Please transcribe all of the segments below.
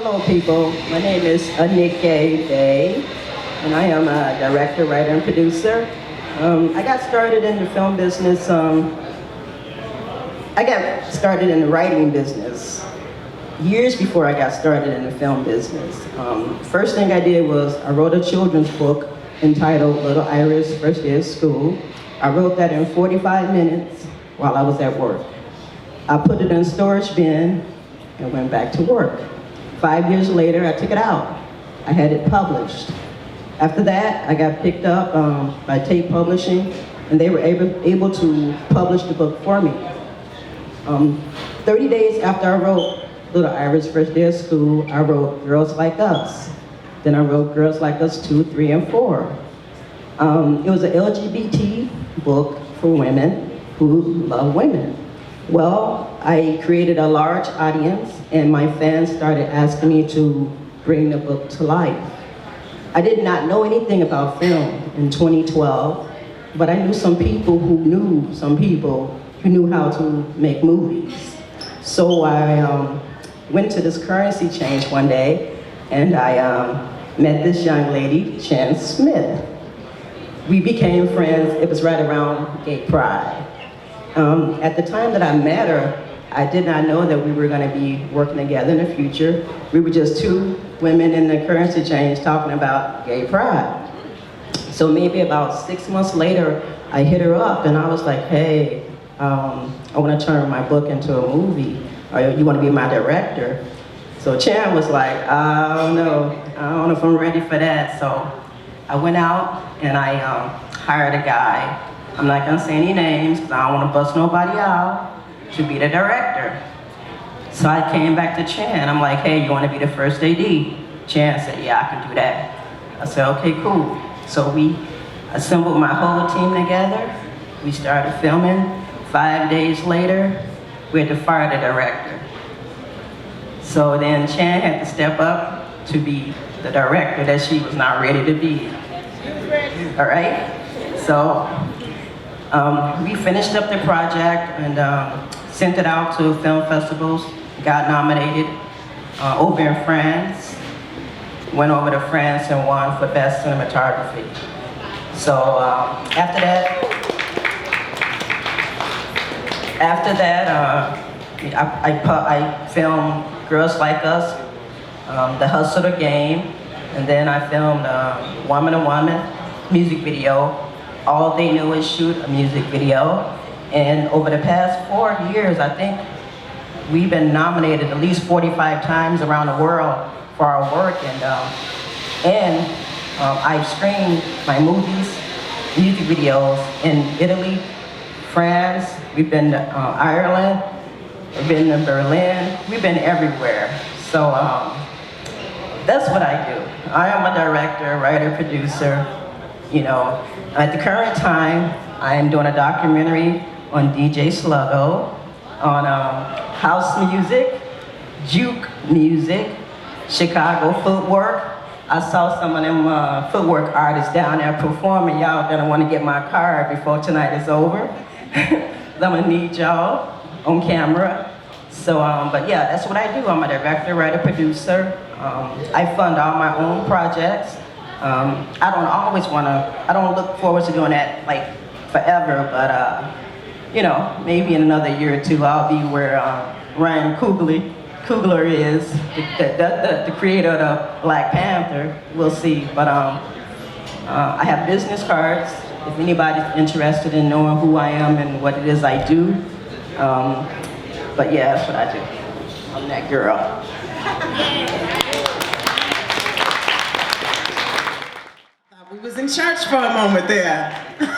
Hello, people. My name is Anike Day, and I am a director, writer, and producer. I got started in the film business. I got started in the writing business years before I got started in the film business. First thing I did was I wrote a children's book entitled Little Iris First Day of School. I wrote that in 45 minutes while I was at work. I put it in a storage bin and went back to work. 5 years later, I took it out. I had it published. After that, I got picked up by Tape Publishing, and they were able to publish the book for me. 30 days after I wrote Little Iris First Day of School, I wrote Girls Like Us. Then I wrote Girls Like Us 2, 3, and 4. It was an LGBT book for women who love women. Well, I created a large audience, and my fans started asking me to bring the book to life. I did not know anything about film in 2012, but I knew some people who knew some people who knew how to make movies. So I went to this currency change one day, and I met this young lady, Chan Smith. We became friends. It was right around Gay Pride. At the time that I met her, I did not know that we were going to be working together in the future. We were just two women in the currency change talking about Gay Pride. So maybe about 6 months later, I hit her up and I was like, hey, I want to turn my book into a movie. You want to be my director? So Chan was like, I don't know if I'm ready for that. So I went out and I hired a guy. I'm not gonna say any names because I don't want to bust nobody out, to be the director. So I came back to Chan. I'm like, hey, you want to be the first AD? Chan said, yeah, I can do that. I said, okay, cool. So we assembled my whole team together. We started filming. 5 days later, we had to fire the director. So then Chan had to step up to be the director that she was not ready to be. All right? So we finished up the project and sent it out to film festivals, got nominated over in France, went over to France and won for Best Cinematography. So after that, I filmed Girls Like Us, The Hustle the Game, and then I filmed Woman to Woman music video. All they knew is shoot a music video. And over the past 4 years, I think we've been nominated at least 45 times around the world for our work. And I've screened my movies, music videos in Italy, France, we've been to Ireland, we've been to Berlin, we've been everywhere. So that's what I do. I am a director, writer, producer. You know, at the current time, I am doing a documentary on DJ Sluggo, on house music, juke music, Chicago footwork. I saw some of them footwork artists down there performing. Y'all gonna wanna get my card before tonight is over. I'm gonna need y'all on camera. So, but yeah, that's what I do. I'm a director, writer, producer. I fund all my own projects. I don't look forward to doing that like forever, but you know, maybe in another year or two I'll be where Ryan Coogler is, the creator of the Black Panther. We'll see, but I have business cards if anybody's interested in knowing who I am and what it is I do. But yeah, that's what I do. I'm that girl. We was in church for a moment there. You know,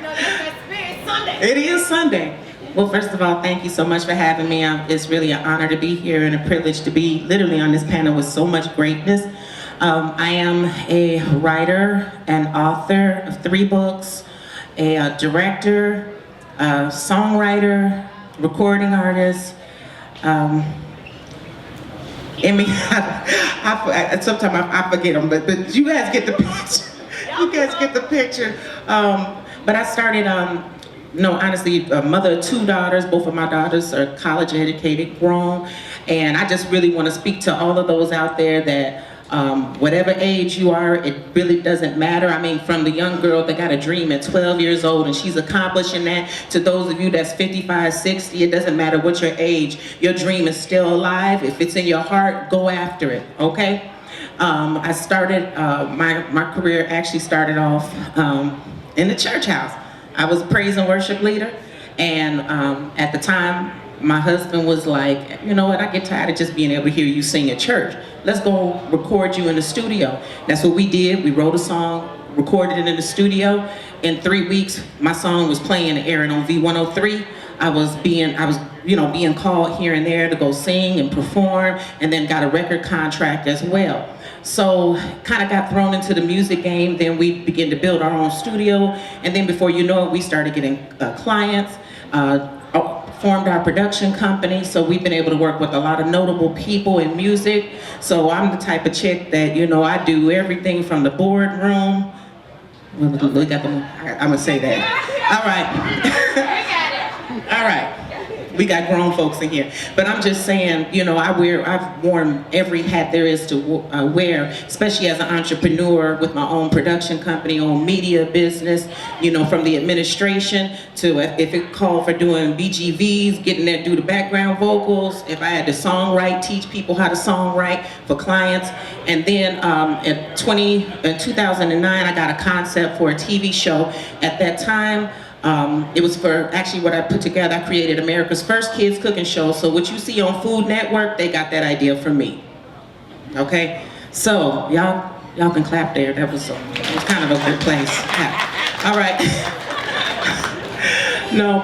that's that Spirit Sunday. It is Sunday. Well, first of all, thank you so much for having me. It's really an honor to be here and a privilege to be literally on this panel with so much greatness. I am a writer and author of 3 books, a director, a songwriter, recording artist. Sometimes I forget them, but you guys get the picture. You guys get the picture. But I started, honestly, a mother of 2 daughters. Both of my daughters are college educated, grown. And I just really want to speak to all of those out there that whatever age you are, it really doesn't matter. I mean, from the young girl that got a dream at 12 years old and she's accomplishing that, to those of you that's 55, 60, it doesn't matter what your age, your dream is still alive. If it's in your heart, go after it, okay? I started, my career actually started off in the church house. I was a praise and worship leader, and at the time, my husband was like, you know what, I get tired of just being able to hear you sing at church. Let's go record you in the studio. That's what we did. We wrote a song, recorded it in the studio. In 3 weeks, my song was playing and airing on V103. I was being called here and there to go sing and perform, and then got a record contract as well. So kind of got thrown into the music game. Then we began to build our own studio, and then before you know it, we started getting clients, formed our production company. So we've been able to work with a lot of notable people in music. So I'm the type of chick that, you know, I do everything from the boardroom. I'm gonna say that. All right. All right. We got grown folks in here, but I'm just saying, you know, I've worn every hat there is to wear, especially as an entrepreneur with my own production company, own media business, you know, from the administration to if it called for doing BGVs, getting there, do the background vocals, if I had to songwrite, teach people how to songwrite for clients. And then in 2009, I got a concept for a TV show. At that time, it was for actually what I put together. I created America's first kids cooking show. So what you see on Food Network, they got that idea from me. Okay, so y'all can clap there. That was kind of a good place. Yeah. All right. No,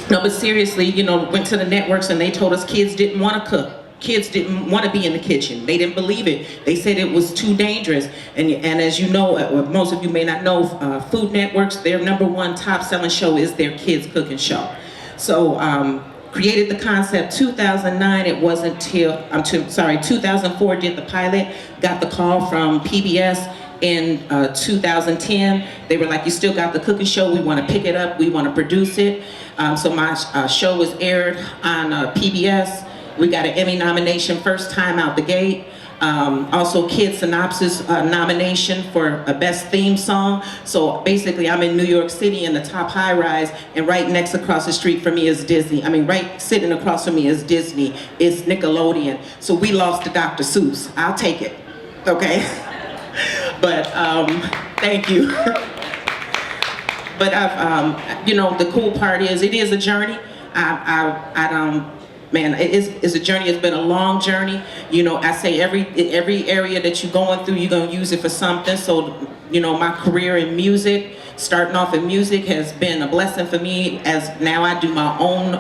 but seriously, you know, went to the networks and they told us kids didn't want to cook. Kids didn't want to be in the kitchen. They didn't believe it. They said it was too dangerous. And as you know, most of you may not know, Food Networks, their #1 top selling show is their kids cooking show. So created the concept 2009. It wasn't till, 2004 did the pilot, got the call from PBS in 2010. They were like, you still got the cooking show, we want to pick it up, we want to produce it. So my show was aired on PBS. We got an Emmy nomination first time out the gate. Also Kid Synopsis nomination for a best theme song. So basically I'm in New York City in the top high rise, and right next across the street from me is Disney. I mean, right sitting across from me is Disney, it's Nickelodeon. So we lost to Dr. Seuss. I'll take it, okay? But thank you. But you know, the cool part is it is a journey. Man, it's a journey. It's been a long journey. You know, I say every area that you're going through, you're gonna use it for something. So, you know, my career in music, starting off in music, has been a blessing for me. As now I do my own,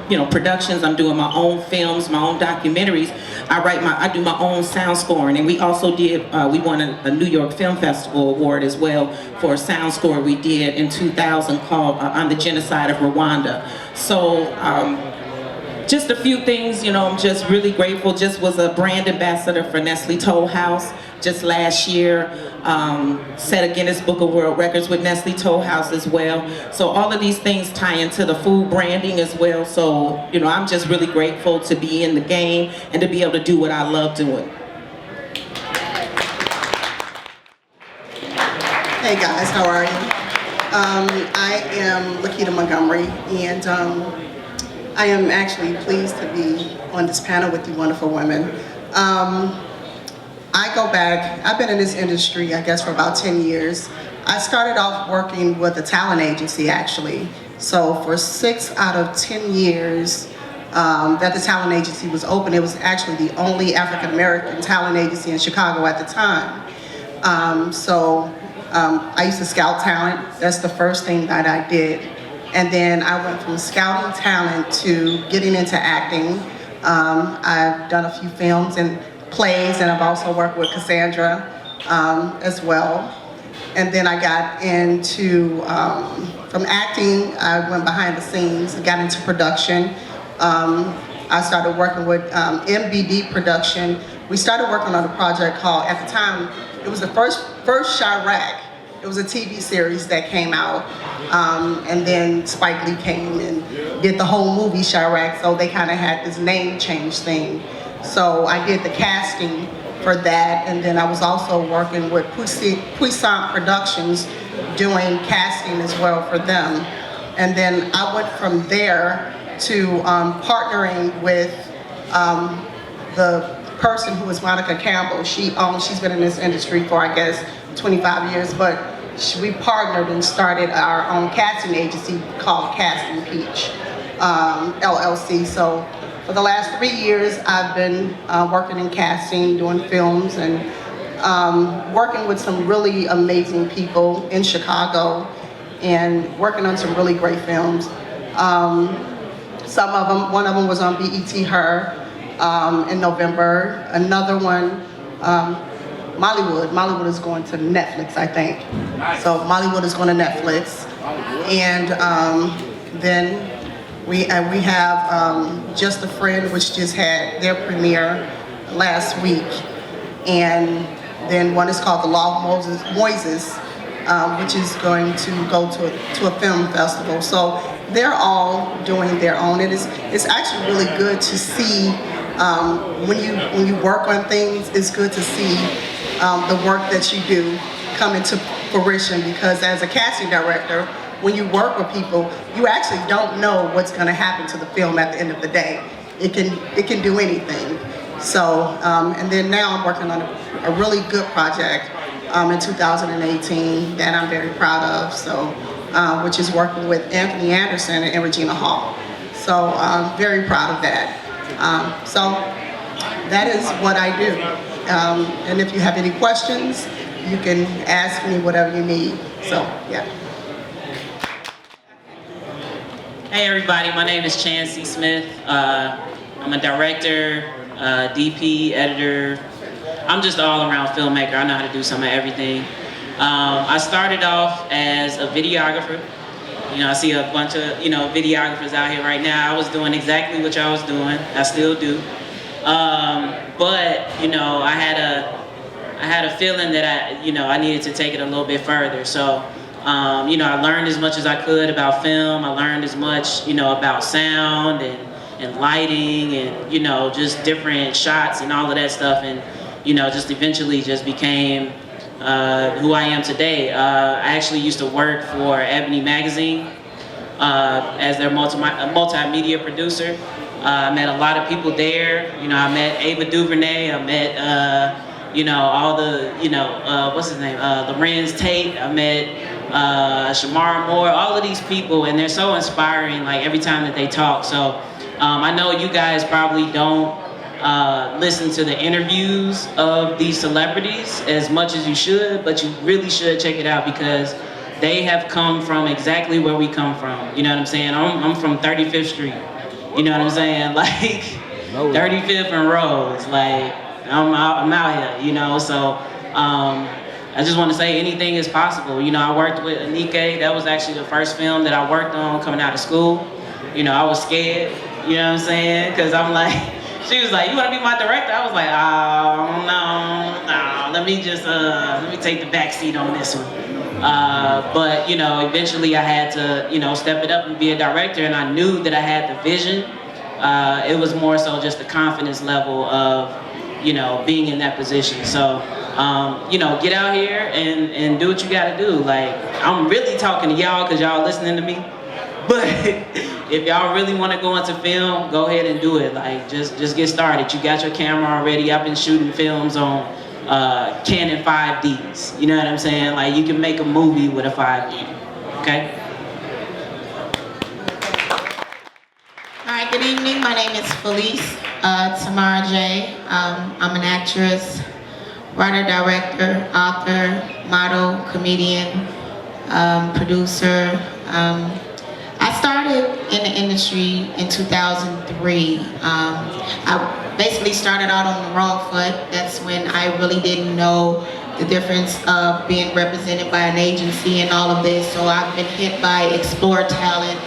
you know, productions. I'm doing my own films, my own documentaries. I do my own sound scoring, and we also did. We won a New York Film Festival award as well for a sound score we did in 2000 called "On the Genocide of Rwanda." So. Just a few things, you know, I'm just really grateful. Just was a brand ambassador for Nestle Toll House just last year. Set a Guinness Book of World Records with Nestle Toll House as well. So all of these things tie into the food branding as well. So, you know, I'm just really grateful to be in the game and to be able to do what I love doing. Hey guys, how are you? I am Lakita Montgomery, and I am actually pleased to be on this panel with you wonderful women. I go back, I've been in this industry, I guess, for about 10 years. I started off working with a talent agency, actually. So for 6 out of 10 years that the talent agency was open, it was actually the only African-American talent agency in Chicago at the time. I used to scout talent. That's the first thing that I did. And then I went from scouting talent to getting into acting. I've done a few films and plays, and I've also worked with Cassandra as well. And then I got into, from acting, I went behind the scenes and got into production. I started working with MBD Production. We started working on a project called, at the time, it was the first Chirac it was a TV series that came out, and then Spike Lee came and did the whole movie Chirac, so they kind of had this name change thing. So I did the casting for that, and then I was also working with Puissant Productions doing casting as well for them. And then I went from there to partnering with the person who is Monica Campbell. She's been in this industry for, I guess, 25 years, but we partnered and started our own casting agency called Casting Peach, LLC. So for the last 3 years, I've been working in casting, doing films, and working with some really amazing people in Chicago, and working on some really great films. Some of them, one of them was on BET Her in November. Another one, Mollywood. Mollywood is going to Netflix, I think. So Mollywood is going to Netflix. And then we have Just a Friend, which just had their premiere last week. And then one is called The Law of Moises, which is going to go to a film festival. So they're all doing their own. It's actually really good to see when you work on things. It's good to see the work that you do come into fruition, because as a casting director, when you work with people, you actually don't know what's going to happen to the film at the end of the day. It can do anything. So and then now I'm working on a really good project in 2018 that I'm very proud of. So which is working with Anthony Anderson and Regina Hall. So I'm very proud of that. So that is what I do. And if you have any questions, you can ask me whatever you need. So, yeah. Hey everybody, my name is Chancey Smith. I'm a director, DP, editor. I'm just an all-around filmmaker. I know how to do some of everything. I started off as a videographer. You know, I see a bunch of, videographers out here right now. I was doing exactly what y'all was doing. I still do. But, I had a feeling that I needed to take it a little bit further. So, I learned as much as I could about film. I learned as much, about sound and lighting and, just different shots and all of that stuff. And, just eventually just became who I am today. I actually used to work for Ebony Magazine as their multimedia producer. I met a lot of people there. I met Ava DuVernay. I met, all the, what's his name? Lorenz Tate. I met Shamara Moore. All of these people, and they're so inspiring. Like every time that they talk. So I know you guys probably don't listen to the interviews of these celebrities as much as you should, but you really should check it out, because they have come from exactly where we come from. You know what I'm saying? I'm from 35th Street. You know what I'm saying? Like 35th and Rose. Like I'm out here. So I just want to say anything is possible. I worked with Anike. That was actually the first film that I worked on coming out of school. I was scared. You know what I'm saying? Because I'm like, she was like, "You want to be my director?" I was like, "Oh no, let me take the back seat on this one." But eventually I had to step it up and be a director, and I knew that I had the vision. It was more so just the confidence level of being in that position. So get out here and do what you got to do. Like, I'm really talking to y'all because y'all listening to me. But if y'all really want to go into film, go ahead and do it. Like, just get started. You got your camera already. I've been shooting films on Canon 5Ds. You know what I'm saying? Like, you can make a movie with a 5D. Okay? All right, good evening. My name is Felice Tamara J. I'm an actress, writer, director, author, model, comedian, producer. I started in the industry in 2003. I basically started out on the wrong foot. That's when I really didn't know the difference of being represented by an agency and all of this. So I've been hit by Explore Talent,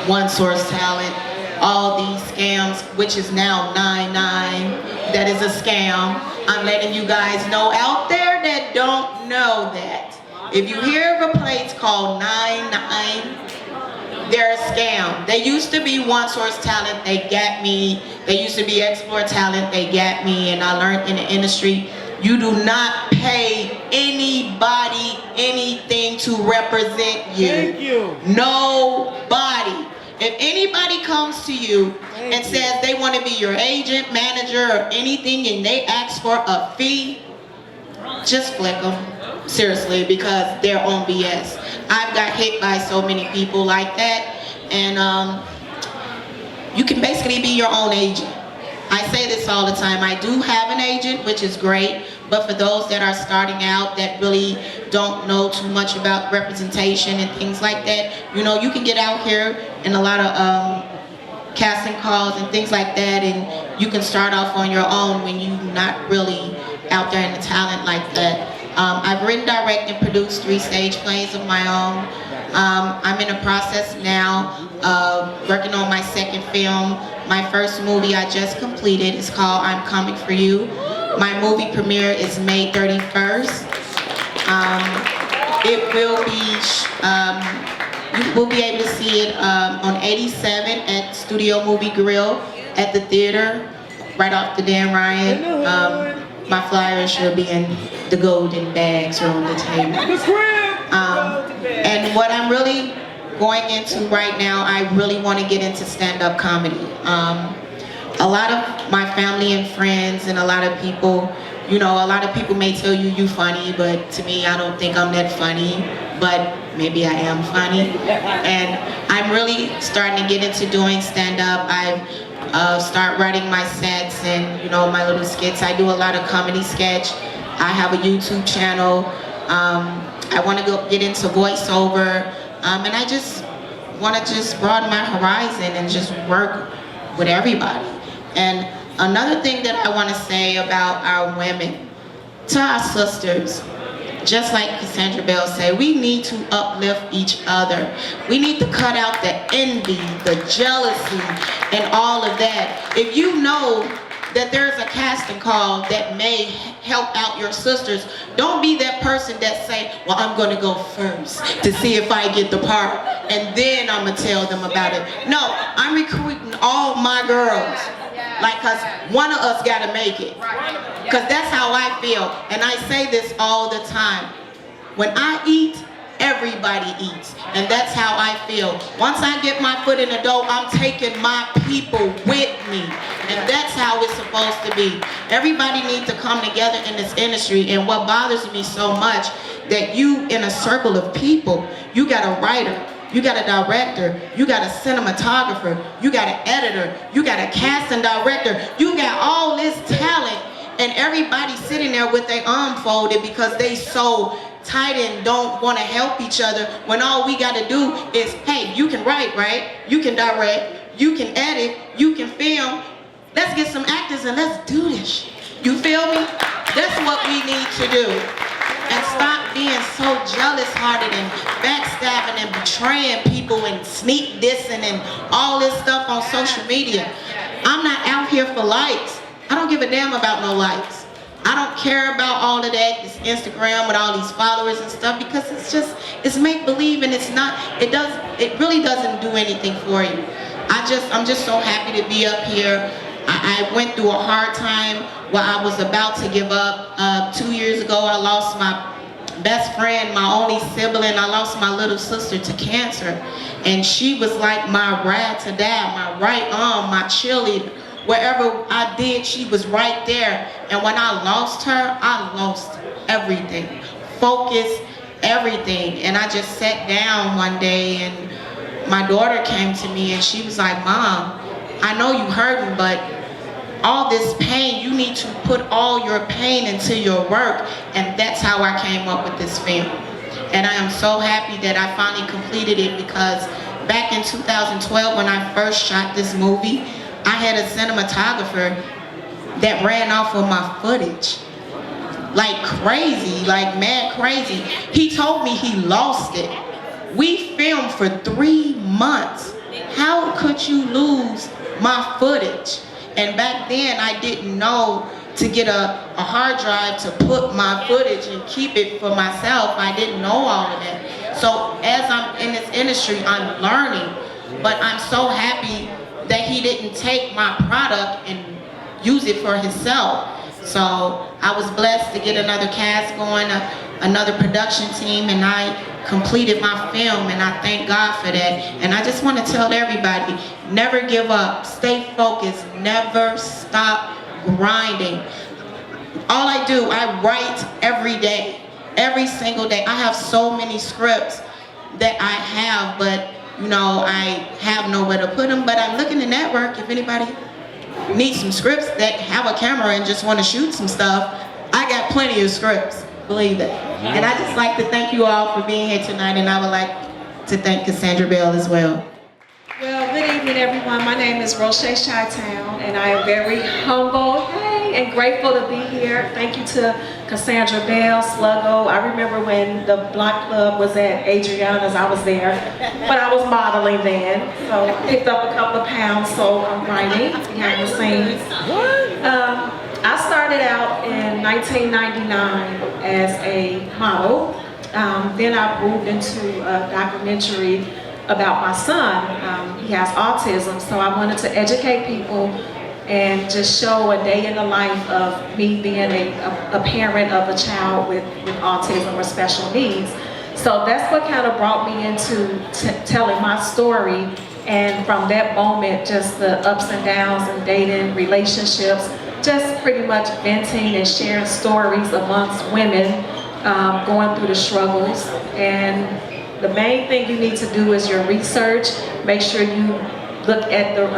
One Source Talent, all these scams, which is now 99. That is a scam. I'm letting you guys know out there that don't know that. If you hear of a place called 99, they're a scam. They used to be One Source Talent, they got me. They used to be Explore Talent, they got me, and I learned in the industry, you do not pay anybody anything to represent you. Thank you. Nobody. If anybody comes to you and says they want to be your agent, manager, or anything, and they ask for a fee, just flick them. Seriously, because they're on BS. I've got hit by so many people like that, and you can basically be your own agent. I say this all the time. I do have an agent, which is great, but for those that are starting out that really don't know too much about representation and things like that, you know, you can get out here in a lot of casting calls and things like that, and you can start off on your own when you're not really out there in the talent like that. I've written, directed, and produced 3 stage plays of my own. I'm in the process now of working on my 2nd film. My first movie I just completed is called I'm Coming For You. My movie premiere is May 31st. It will be, you will be able to see it on 87 at Studio Movie Grill at the theater, right off the Dan Ryan. My flyers should be in the golden bags or on the table. And what I'm really going into right now, I really want to get into stand-up comedy. A lot of my family and friends and a lot of people, you know, a lot of people may tell you you funny, but to me, I don't think I'm that funny, but maybe I am funny. And I'm really starting to get into doing stand-up. I've start writing my sets and, you know, my little skits. I do a lot of comedy sketch. I have a YouTube channel. I want to get into voiceover, and I just want to broaden my horizon and just work with everybody. And another thing that I want to say about our women, to our sisters, just like Cassandra Bell said, we need to uplift each other. We need to cut out the envy, the jealousy, and all of that. If you know that there's a casting call that may help out your sisters, don't be that person that say, well, I'm going to go first to see if I get the part, and then I'm going to tell them about it. No, I'm recruiting all my girls. Like, cause one of us gotta make it. Cause that's how I feel. And I say this all the time. When I eat, everybody eats. And that's how I feel. Once I get my foot in the door, I'm taking my people with me. And that's how it's supposed to be. Everybody needs to come together in this industry. And what bothers me so much, that you in a circle of people, you got a writer, you got a director, you got a cinematographer, you got an editor, you got a casting director, you got all this talent, and everybody sitting there with their arm folded because they so tight and don't want to help each other, when all we got to do is, hey, you can write, right? You can direct, you can edit, you can film. Let's get some actors and let's do this. You feel me? That's what we need to do. And stop being so jealous-hearted and backstabbing and betraying people and sneak dissing and all this stuff on social media. I'm not out here for likes. I don't give a damn about no likes. I don't care about all of that, this Instagram with all these followers and stuff, because it's make-believe, and it really doesn't do anything for you. I'm just so happy to be up here. I went through a hard time where I was about to give up. 2 years ago, I lost my best friend, my only sibling. I lost my little sister to cancer. And she was like my ride to die, my right arm, my cheerleader. Wherever I did, she was right there. And when I lost her, I lost everything. Focus, everything. And I just sat down one day and my daughter came to me and she was like, Mom, I know you hurting, but all this pain, you need to put all your pain into your work. And that's how I came up with this film. And I am so happy that I finally completed it, because back in 2012 when I first shot this movie, I had a cinematographer that ran off of my footage. Like crazy, like mad crazy. He told me he lost it. We filmed for 3 months. How could you lose my footage? And back then I didn't know to get a hard drive to put my footage and keep it for myself. I didn't know all of that. So as I'm in this industry, I'm learning, but I'm so happy that he didn't take my product and use it for himself. So I was blessed to get another cast going, another production team, and I completed my film, and I thank God for that. And I just want to tell everybody, never give up, stay focused, never stop grinding. All I do, I write every day, every single day. I have so many scripts that I have, but you know, I have nowhere to put them. But I'm looking to network. If anybody needs some scripts that have a camera and just want to shoot some stuff, I got plenty of scripts, believe it. And I just like to thank you all for being here tonight, and I would like to thank Cassandra Bell as well. Well, good evening, everyone. My name is Roche Chi-Town, and I am very humble and grateful to be here. Thank you to Cassandra Bell, Sluggo. I remember when the Block Club was at Adriana's, I was there, but I was modeling then, so I picked up a couple of pounds, so I'm writing behind the scenes. I started out in 1999 as a model. Then I moved into a documentary about my son. He has autism, so I wanted to educate people and just show a day in the life of me being a parent of a child with autism or special needs. So that's what kind of brought me into telling my story, and from that moment, just the ups and downs in dating, relationships, just pretty much venting and sharing stories amongst women going through the struggles. And the main thing you need to do is your research. Make sure you look at the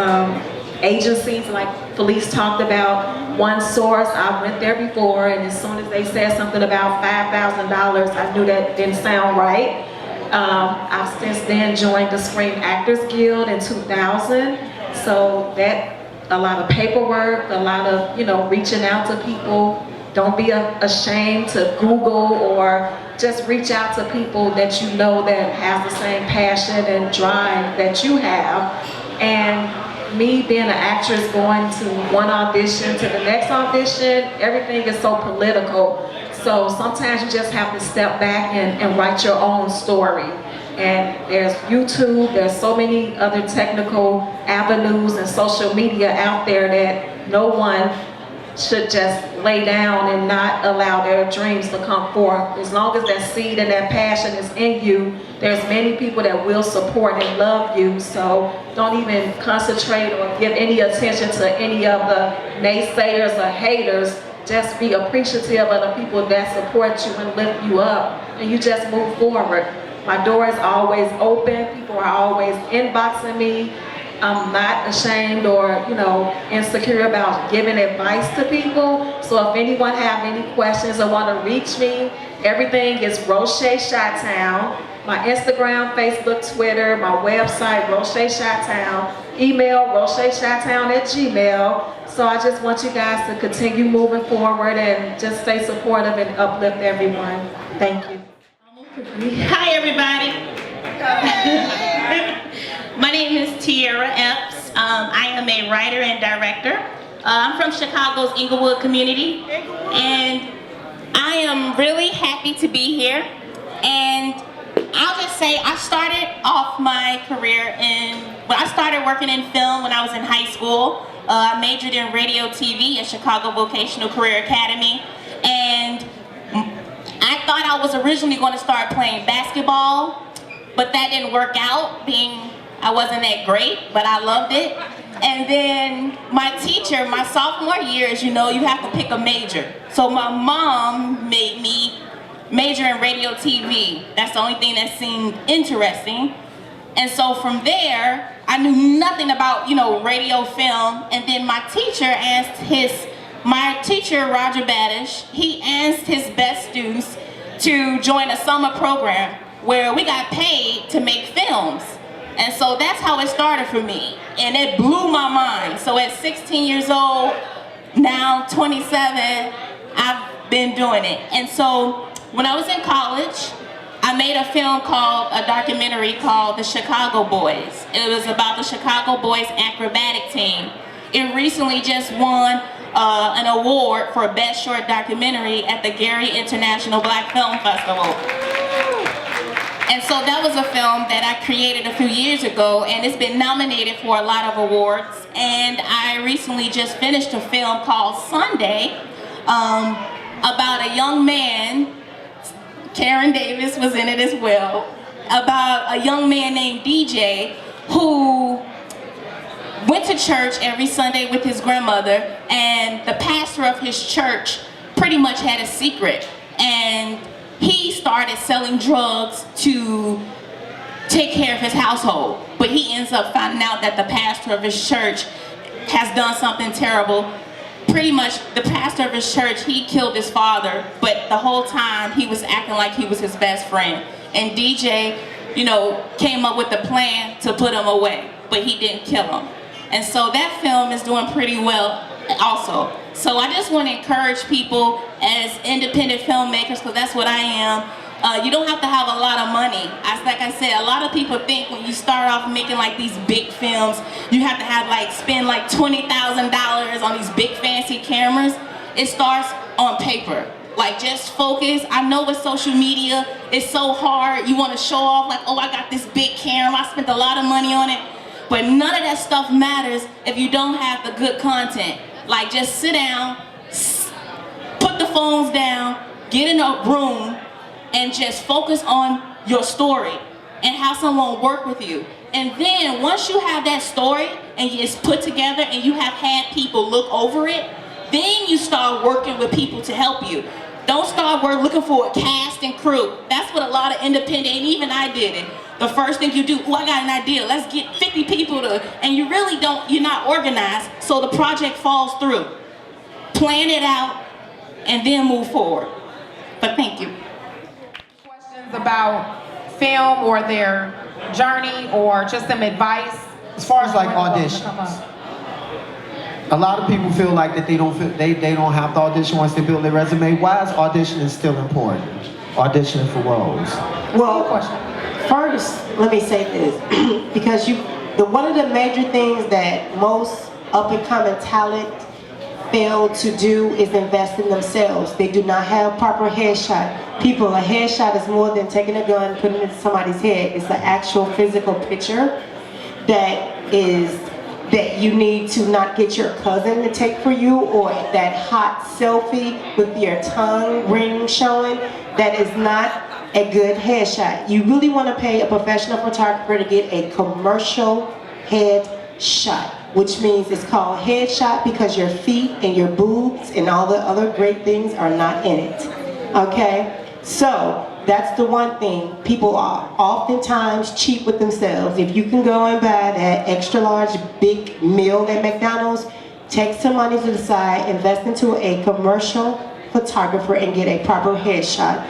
agencies like Felice talked about. One source, I went there before, and as soon as they said something about $5,000, I knew that didn't sound right. I've since then joined the Screen Actors Guild in 2000. So that, a lot of paperwork, a lot of, you know, reaching out to people. Don't be ashamed to Google, or just reach out to people that you know that have the same passion and drive that you have. And me being an actress, going to one audition to the next audition, everything is so political. So sometimes you just have to step back and write your own story. And there's YouTube, there's so many other technical avenues and social media out there that no one should just lay down and not allow their dreams to come forth. As long as that seed and that passion is in you, there's many people that will support and love you. So don't even concentrate or give any attention to any of the naysayers or haters. Just be appreciative of the people that support you and lift you up, and you just move forward. My door is always open. People are always inboxing me. I'm not ashamed or, you know, insecure about giving advice to people. So if anyone have any questions or want to reach me, everything is Roche Chi-Town. My Instagram, Facebook, Twitter, my website, Roche Chi-Town. Email, rochechiatown@gmail. So I just want you guys to continue moving forward and just stay supportive and uplift everyone. Thank you. Hi, everybody. My name is Tiara Epps. I am a writer and director. I'm from Chicago's Inglewood community, and I am really happy to be here. And I'll just say I started off my career I started working in film when I was in high school. I majored in radio TV at Chicago Vocational Career Academy, and I thought I was originally going to start playing basketball, but that didn't work out, being I wasn't that great, but I loved it. And then my teacher, my sophomore year, as you know, you have to pick a major. So my mom made me major in radio TV. That's the only thing that seemed interesting. And so from there, I knew nothing about, you know, radio, film. And then my teacher, Roger Badish, he asked his best students to join a summer program where we got paid to make films. And so that's how it started for me. And it blew my mind. So at 16 years old, now 27, I've been doing it. And so when I was in college, I made a documentary called The Chicago Boys. It was about the Chicago Boys acrobatic team. It recently just won an award for Best Short Documentary at the Gary International Black Film Festival. And so that was a film that I created a few years ago, and it's been nominated for a lot of awards. And I recently just finished a film called Sunday about a young man, Karen Davis was in it as well, about a young man named DJ who went to church every Sunday with his grandmother, and the pastor of his church pretty much had a secret, and he started selling drugs to take care of his household. But he ends up finding out that the pastor of his church has done something terrible. Pretty much the pastor of his church, he killed his father, but the whole time he was acting like he was his best friend. And DJ, you know, came up with the plan to put him away, but he didn't kill him. And so that film is doing pretty well also. So I just want to encourage people as independent filmmakers, because that's what I am. You don't have to have a lot of money. Like I said, a lot of people think when you start off making like these big films, you have to have spend like $20,000 on these big fancy cameras. It starts on paper. Like, just focus. I know with social media, it's so hard. You want to show off like, oh, I got this big camera, I spent a lot of money on it. But none of that stuff matters if you don't have the good content. Like, just sit down, put the phones down, get in a room, and just focus on your story and have someone work with you. And then once you have that story and it's put together and you have had people look over it, then you start working with people to help you. Don't start looking for a cast and crew. That's what a lot of independent, and even I did it. The first thing you do, oh, I got an idea, let's get 50 people to, and you really don't, you're not organized, so the project falls through. Plan it out and then move forward. But thank you. Questions about film or their journey or just some advice? As far as like auditions, a lot of people feel like that they don't have to audition once they build their resume. Why is auditioning still important? Auditioning for roles. Well, first, let me say this, because one of the major things that most up-and-coming talent fail to do is invest in themselves. They do not have proper headshot. People, a headshot is more than taking a gun, putting it in somebody's head. It's an actual physical picture that you need to not get your cousin to take for you, or that hot selfie with your tongue ring showing. That is not a good headshot. You really want to pay a professional photographer to get a commercial headshot, which means it's called headshot because your feet and your boobs and all the other great things are not in it. Okay? So that's the one thing. People are oftentimes cheap with themselves. If you can go and buy that extra large big meal at McDonald's, take some money to the side, invest into a commercial photographer and get a proper headshot.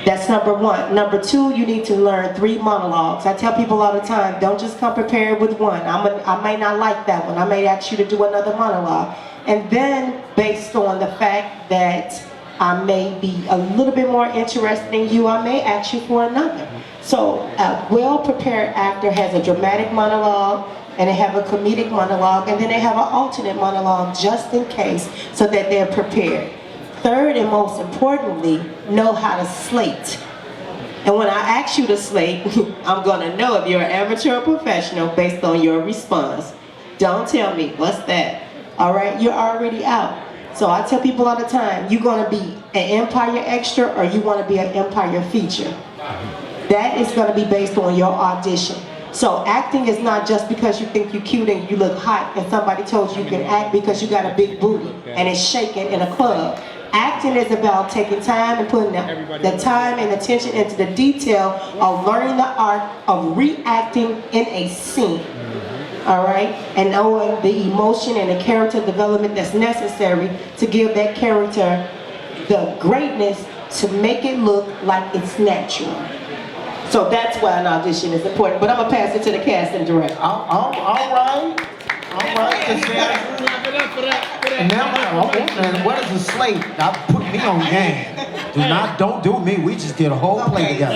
That's number one. Number two, you need to learn 3 monologues. I tell people all the time, don't just come prepared with one. I may not like that one. I may ask you to do another monologue. And then, based on the fact that I may be a little bit more interested in you, I may ask you for another. So a well-prepared actor has a dramatic monologue, and they have a comedic monologue, and then they have an alternate monologue just in case, so that they're prepared. Third, and most importantly, know how to slate. And when I ask you to slate, I'm gonna know if you're an amateur or professional based on your response. Don't tell me, what's that? All right, you're already out. So I tell people all the time, you're gonna be an Empire extra or you wanna be an Empire feature. That is gonna be based on your audition. So acting is not just because you think you're cute and you look hot and somebody told you can act because you got a big booty and it's shaking in a club. Acting is about taking time and putting the time and attention into the detail of learning the art of reacting in a scene. All right, and knowing the emotion and the character development that's necessary to give that character the greatness to make it look like it's natural. So that's why an audition is important. But I'm gonna pass it to the casting director. All right. And now, and what is a slate? Put me on game. Don't do me. We just did a whole play together.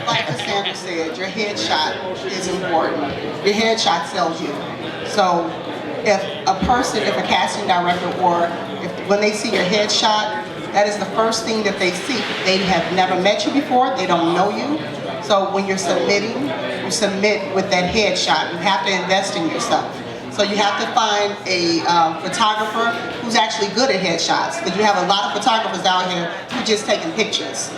Like Cassandra said, your headshot is important. Your headshot sells you. So if a casting director, or when they see your headshot, that is the first thing that they see. They have never met you before, they don't know you. So when you're submitting, you submit with that headshot. You have to invest in yourself. So you have to find a photographer who's actually good at headshots, because you have a lot of photographers out here who are just taking pictures.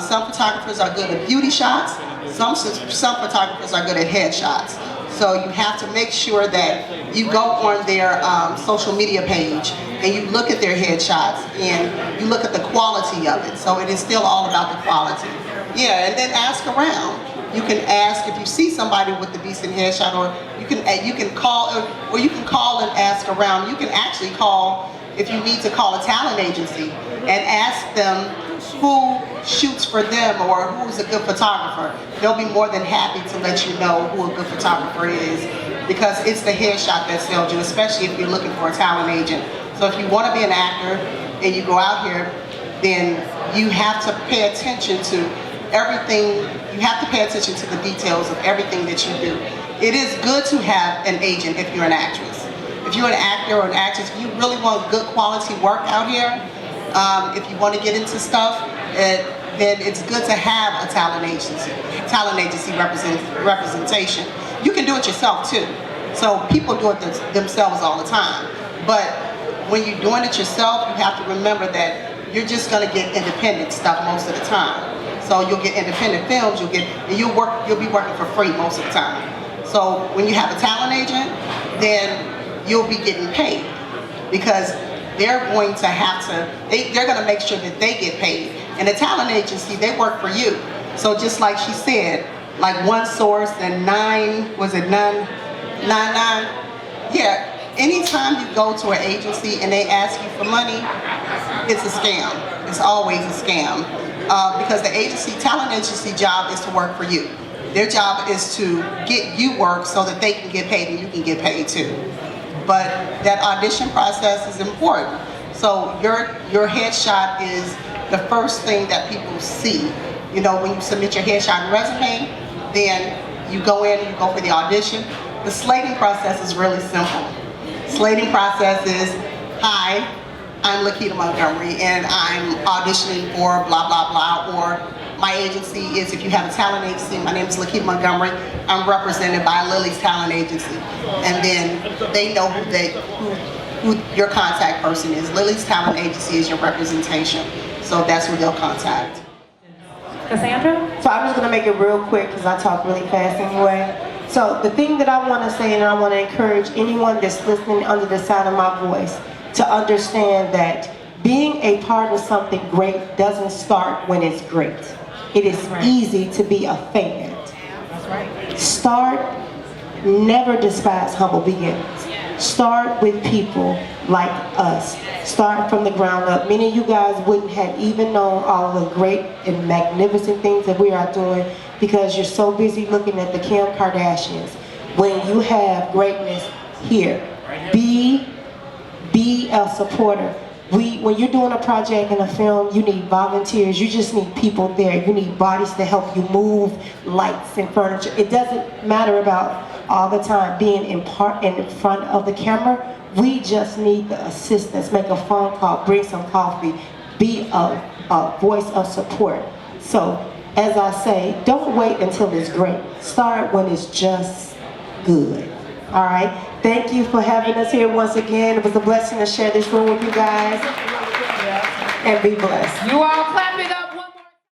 Some photographers are good at beauty shots, some photographers are good at headshots. So you have to make sure that you go on their social media page and you look at their headshots and you look at the quality of it. So it is still all about the quality. Yeah, and then ask around. You can ask if you see somebody with the decent headshot, or you can call and ask around. You can actually call, if you need to call a talent agency and ask them who shoots for them or who's a good photographer. They'll be more than happy to let you know who a good photographer is, because it's the headshot that sells you, especially if you're looking for a talent agent. So if you want to be an actor and you go out here, then you have to pay attention to everything. You have to pay attention to the details of everything that you do. It is good to have an agent if you're an actress. If you're an actor or an actress, if you really want good quality work out here, if you want to get into stuff, then it's good to have a talent agency representation. You can do it yourself too. So people do it themselves all the time. But when you're doing it yourself, you have to remember that you're just going to get independent stuff most of the time. So you'll get independent films, you'll be working for free most of the time. So when you have a talent agent, then you'll be getting paid, because they're going to have to, they're going to make sure that they get paid. And the talent agency, they work for you. So just like she said, like One Source and 999? Yeah, anytime you go to an agency and they ask you for money, it's a scam. It's always a scam. Because the talent agency job is to work for you. Their job is to get you work so that they can get paid and you can get paid too. But that audition process is important. So your headshot is the first thing that people see. You know, when you submit your headshot and resume, then you go in, you go for the audition. The slating process is really simple. Slating process is, hi, I'm Lakita Montgomery and I'm auditioning for blah, blah, blah, or my agency is, if you have a talent agency, my name is Lakita Montgomery, I'm represented by Lily's Talent Agency. And then they know who your contact person is. Lily's Talent Agency is your representation. So that's who they'll contact. Cassandra? So I'm just gonna make it real quick because I talk really fast anyway. So the thing that I wanna say, and I wanna encourage anyone that's listening under the sound of my voice to understand that being a part of something great doesn't start when it's great. It is easy to be a fan. That's right. Start, never despise humble beginnings. Start with people like us. Start from the ground up. Many of you guys wouldn't have even known all of the great and magnificent things that we are doing because you're so busy looking at the Kim Kardashians. When you have greatness here, be a supporter. When you're doing a project and a film, you need volunteers. You just need people there. You need bodies to help you move lights and furniture. It doesn't matter about all the time being in front of the camera. We just need the assistance. Make a phone call, bring some coffee, be a voice of support. So, as I say, don't wait until it's great. Start when it's just good. All right? Thank you for having us here once again. It was a blessing to share this room with you guys. And be blessed. You all clap it up.